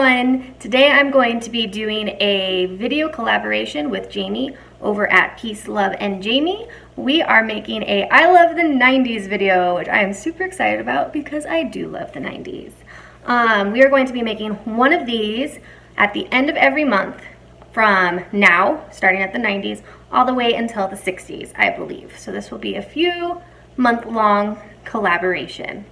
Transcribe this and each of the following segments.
everyone! Today I'm going to be doing a video collaboration with Jamie over at Peace, Love, and Jamie. We are making a I Love the 90s video, which I am super excited about because I do love the 90s. We are going to be making one of these at the end of every month from now, starting at the 90s, all the way until the 60s, I believe. So this will be a few month-long collaboration.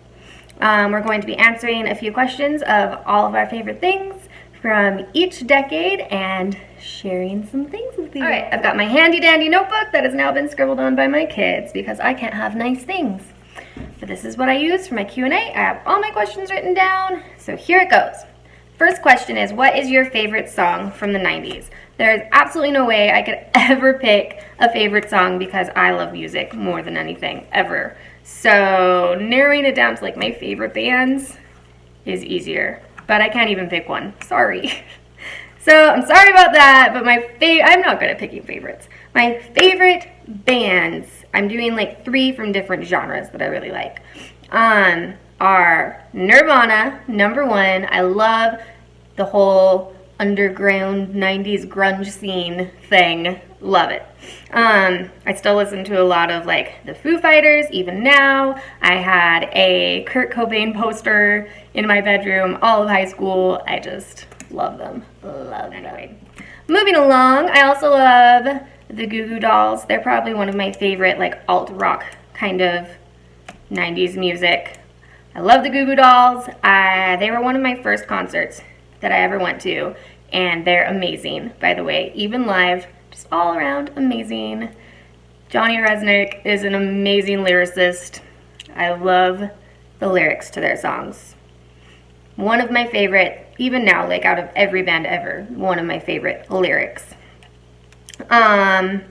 We're going to be answering a few questions of all of our favorite things from each decade and sharing some things with you. Alright, I've got my handy dandy notebook that has now been scribbled on by my kids because I can't have nice things. But this is what I use for my Q&A. I have all my questions written down, so here it goes. First question is, what is your favorite song from the 90s? There is absolutely no way I could ever pick a favorite song because I love music more than anything, ever. So narrowing it down to like my favorite bands is easier, but I can't even pick one. Sorry. So I'm sorry about that, but I'm not good at picking favorites. My favorite bands, I'm doing like 3 from different genres that I really like, are Nirvana, #1. I love the whole underground 90s grunge scene thing. Love it. I still listen to a lot of like the Foo Fighters even now. I had a Kurt Cobain poster in my bedroom all of high school. I just love them. Love them. Moving along, I also love the Goo Goo Dolls. They're probably one of my favorite like alt rock kind of 90s music. I love the Goo Goo Dolls. They were one of my first concerts that I ever went to, and they're amazing, by the way, even live. Just all around amazing. Johnny Resnick is an amazing lyricist. I love the lyrics to their songs. One of my favorite, even now, like out of every band ever, one of my favorite lyrics. And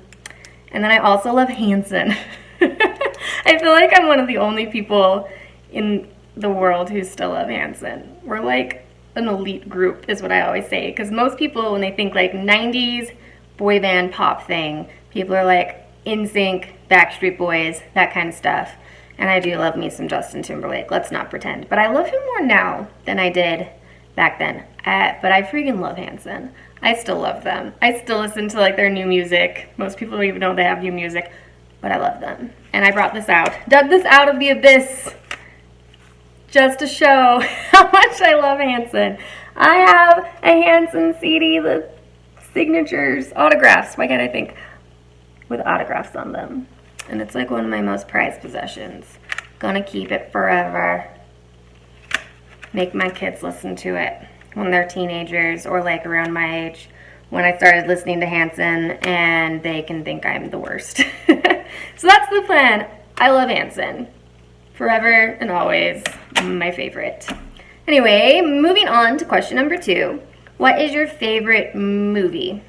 then I also love Hanson. I feel like I'm one of the only people in the world who still love Hanson. We're like an elite group is what I always say, because most people, when they think like 90s boy band pop thing, people are like NSYNC, Backstreet Boys, that kind of stuff. And I do love me some Justin Timberlake, let's not pretend. But I love him more now than I did back then. But I freaking love Hanson. I still love them. I still listen to like their new music. Most people don't even know they have new music, but I love them. And I brought this out, dug this out of the abyss, just to show how much I love Hanson. I have a Hanson CD, the signatures, autographs, why can't I think, with autographs on them. And it's like one of my most prized possessions. Gonna keep it forever. Make my kids listen to it when they're teenagers or like around my age, when I started listening to Hanson, and they can think I'm the worst. So that's the plan. I love Hanson. Forever and always my favorite. Anyway, moving on to question number 2. What is your favorite movie?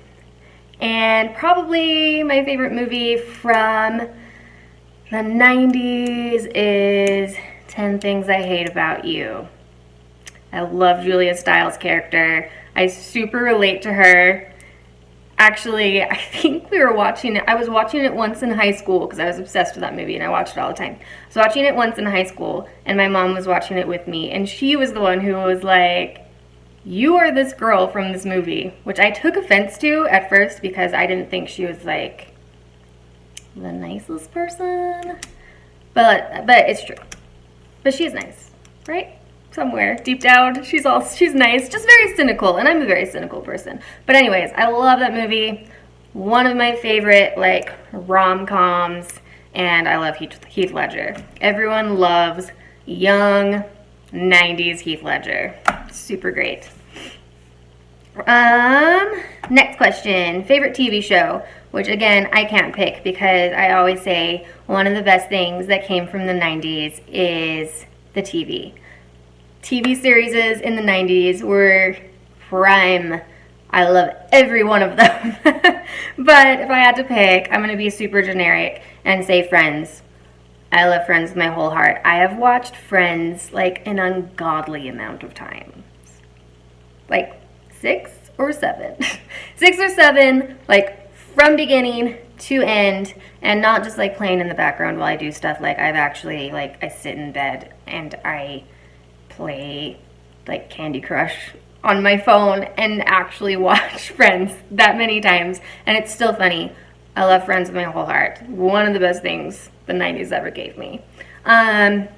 And probably my favorite movie from the 90s is 10 Things I Hate About You. I love Julia Stiles' character. I super relate to her. Actually, I think we were watching it. I was watching it once in high school because I was obsessed with that movie and I watched it all the time. I was watching it once in high school and my mom was watching it with me, and she was the one who was like, "You are this girl from this movie," which I took offense to at first because I didn't think she was like the nicest person. But it's true. But she's nice, right? Somewhere deep down she's nice, just very cynical, and I'm a very cynical person. But anyways, I love that movie. One of my favorite like rom-coms, and I love Heath Ledger. Everyone loves young 90s Heath Ledger. Super great. Next question, favorite TV show, which again I can't pick because I always say one of the best things that came from the 90s is the TV series in the 90s were prime. I love every one of them. But if I had to pick, I'm going to be super generic and say Friends. I love Friends with my whole heart. I have watched Friends like an ungodly amount of times. Like 6 or 7. 6 or 7, like from beginning to end, and not just like playing in the background while I do stuff. Like I've actually, like I sit in bed and I play like Candy Crush on my phone and actually watch Friends that many times, and it's still funny. I love Friends with my whole heart. One of the best things the 90s ever gave me. But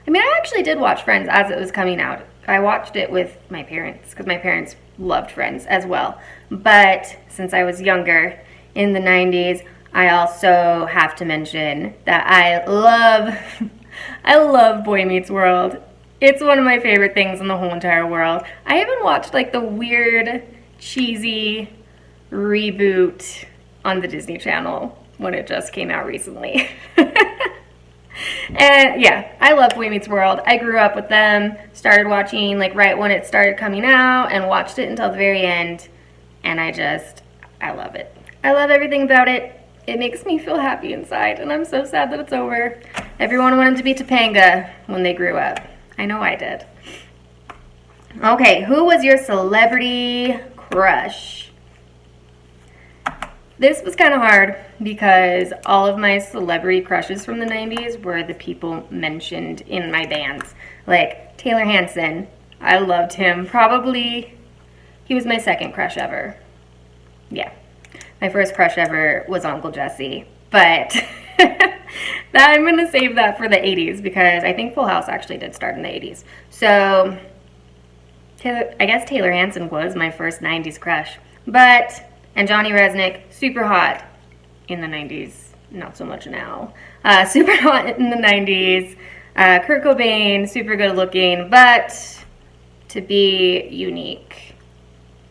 I mean, I actually did watch Friends as it was coming out. I watched it with my parents because my parents loved Friends as well. But since I was younger in the 90s, I also have to mention that I love Boy Meets World. It's one of my favorite things in the whole entire world. I even watched like the weird, cheesy reboot on the Disney Channel when it just came out recently. And yeah, I love Boy Meets World. I grew up with them, started watching like right when it started coming out and watched it until the very end. And I love it. I love everything about it. It makes me feel happy inside, and I'm so sad that it's over. Everyone wanted to be Topanga when they grew up. I know I did. Okay, who was your celebrity crush? This was kind of hard because all of my celebrity crushes from the 90s were the people mentioned in my bands. Like Taylor Hanson, I loved him. Probably, he was my second crush ever. Yeah. My first crush ever was Uncle Jesse, but I'm going to save that for the 80s because I think Full House actually did start in the 80s. So I guess Taylor Hanson was my first 90s crush. And Johnny Resnick, super hot in the 90s, not so much now. Super hot in the 90s. Kurt Cobain, super good looking, but to be unique,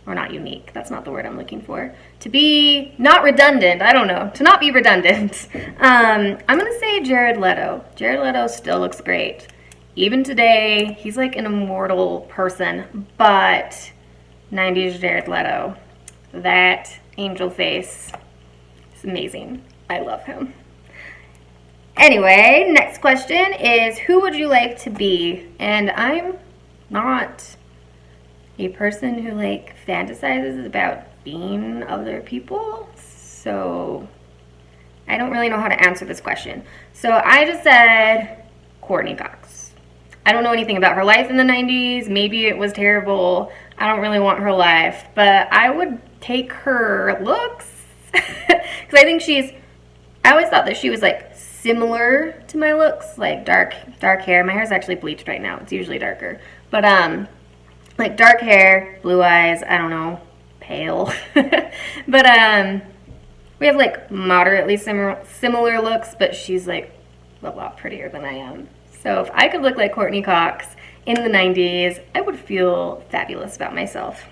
or not unique, that's not the word I'm looking for. To be not redundant, I don't know, to not be redundant. I'm gonna say Jared Leto. Jared Leto still looks great. Even today, he's like an immortal person, but 90s Jared Leto, that angel face is amazing. I love him. Anyway, next question is, who would you like to be? And I'm not a person who like fantasizes about being other people, so I don't really know how to answer this question. So I just said Courtney Cox. I don't know anything about her life in the 90s. Maybe it was terrible. I don't really want her life, but I would take her looks because I think I always thought that she was like similar to my looks, like dark hair. My hair is actually bleached right now. It's usually darker, but like dark hair, blue eyes, I don't know, pale. But we have like moderately similar looks, but she's like a lot prettier than I am. So if I could look like Courtney Cox in the 90s, I would feel fabulous about myself.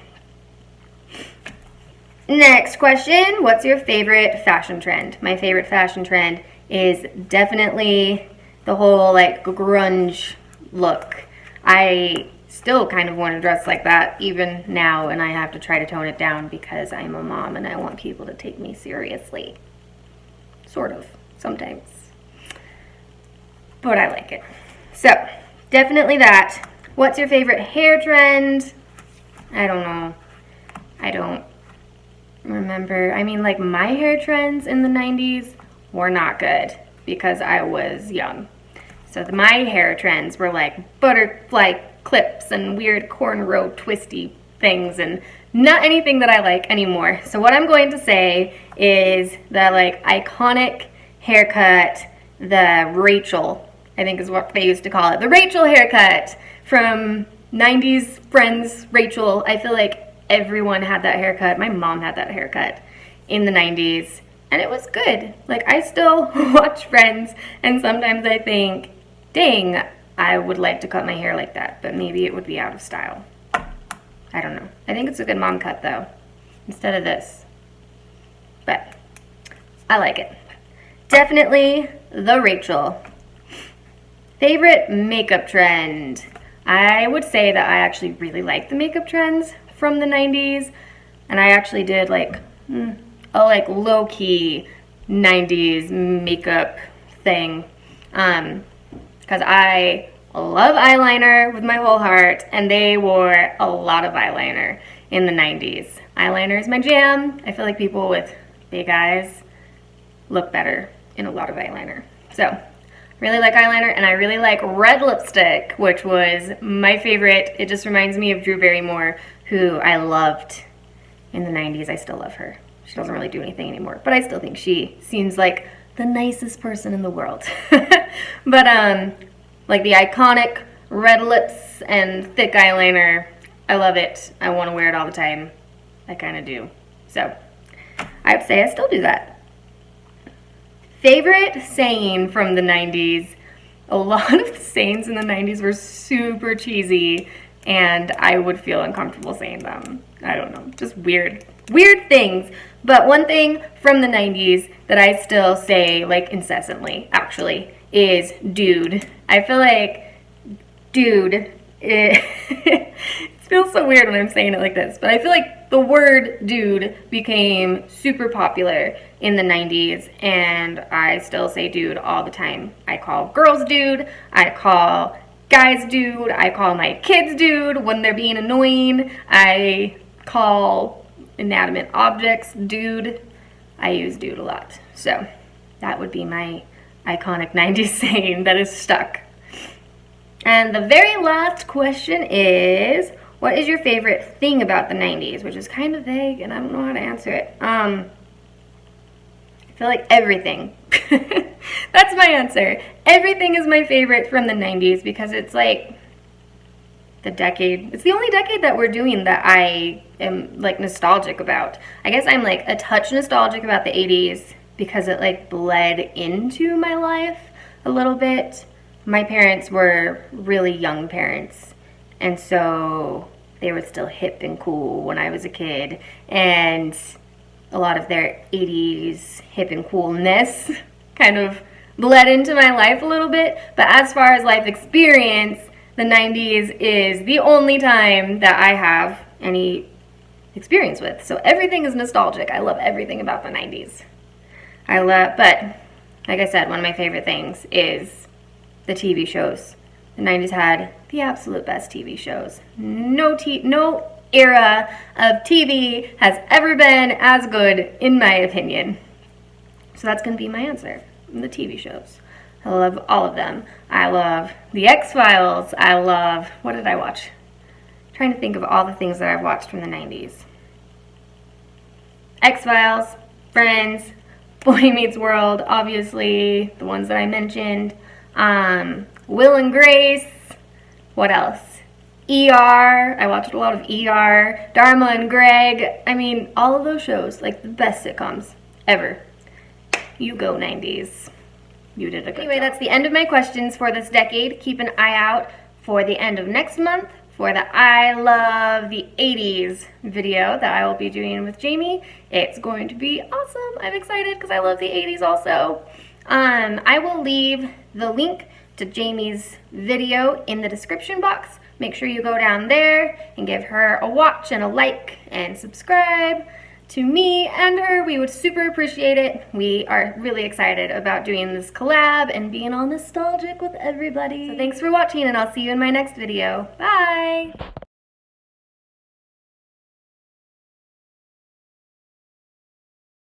Next question, what's your favorite fashion trend? My favorite fashion trend is definitely the whole like grunge look. I still kind of want to dress like that even now, and I have to try to tone it down because I'm a mom and I want people to take me seriously. Sort of, sometimes. But I like it. So, definitely that. What's your favorite hair trend? I don't know. I don't remember. I mean, like my hair trends in the 90s were not good because I was young. So my hair trends were like butterfly clips and weird cornrow twisty things and not anything that I like anymore. So what I'm going to say is the like iconic haircut, the Rachel, I think is what they used to call it. The Rachel haircut from 90s Friends Rachel. I feel like everyone had that haircut. My mom had that haircut in the 90s. And it was good. Like, I still watch Friends, and sometimes I think, dang, I would like to cut my hair like that, but maybe it would be out of style. I don't know. I think it's a good mom cut, though, instead of this. But I like it. Definitely the Rachel. Favorite makeup trend? I would say that I actually really like the makeup trends from the 90s, and I actually did like a like low-key 90s makeup thing because I love eyeliner with my whole heart, and they wore a lot of eyeliner in the 90s. Eyeliner is my jam. I feel like people with big eyes look better in a lot of eyeliner. So Really like eyeliner, and I really like red lipstick, which was my favorite. It just reminds me of Drew Barrymore, who I loved in the 90s. I still love her. She doesn't really do anything anymore, but I still think she seems like the nicest person in the world. But like the iconic red lips and thick eyeliner, I love it. I want to wear it all the time. I kind of do. So I would say I still do that. Favorite saying from the 90s. A lot of the sayings in the 90s were super cheesy, and I would feel uncomfortable saying them. I don't know, just weird things. But one thing from the 90s that I still say like incessantly, actually, is dude. I feel like dude, it feels so weird when I'm saying it like this, but I feel like the word dude became super popular in the 90s, and I still say dude all the time. I call girls dude, I call guys dude, I call my kids dude when they're being annoying, I call inanimate objects dude. I use dude a lot. So that would be my iconic 90s saying that is stuck. And the very last question is, what is your favorite thing about the 90s? Which is kind of vague, and I don't know how to answer it. I feel like everything. That's my answer. Everything is my favorite from the 90s because it's like the decade. It's the only decade that we're doing that I am like nostalgic about. I guess I'm like a touch nostalgic about the 80s because it like bled into my life a little bit. My parents were really young parents, and so they were still hip and cool when I was a kid, and a lot of their 80s hip and coolness kind of bled into my life a little bit. But as far as life experience, the 90s is the only time that I have any experience with. So everything is nostalgic. I love everything about the 90s. But like I said, one of my favorite things is the TV shows. The 90s had the absolute best TV shows. No era of TV has ever been as good, in my opinion. So that's going to be my answer. The TV shows. I love all of them. I love The X-Files. I love, what did I watch? I'm trying to think of all the things that I've watched from the 90s. X-Files, Friends, Boy Meets World, obviously, the ones that I mentioned. Will and Grace. What else? ER. I watched a lot of ER. Dharma and Greg. I mean, all of those shows, like the best sitcoms ever. You go 90s. You did a good job. That's the end of my questions for this decade. Keep an eye out for the end of next month for the I Love the 80s video that I will be doing with Jamie. It's going to be awesome. I'm excited because I love the 80s also. I will leave the link to Jamie's video in the description box. Make sure you go down there and give her a watch and a like and subscribe to me and her. We would super appreciate it. We are really excited about doing this collab and being all nostalgic with everybody. So thanks for watching, and I'll see you in my next video. Bye!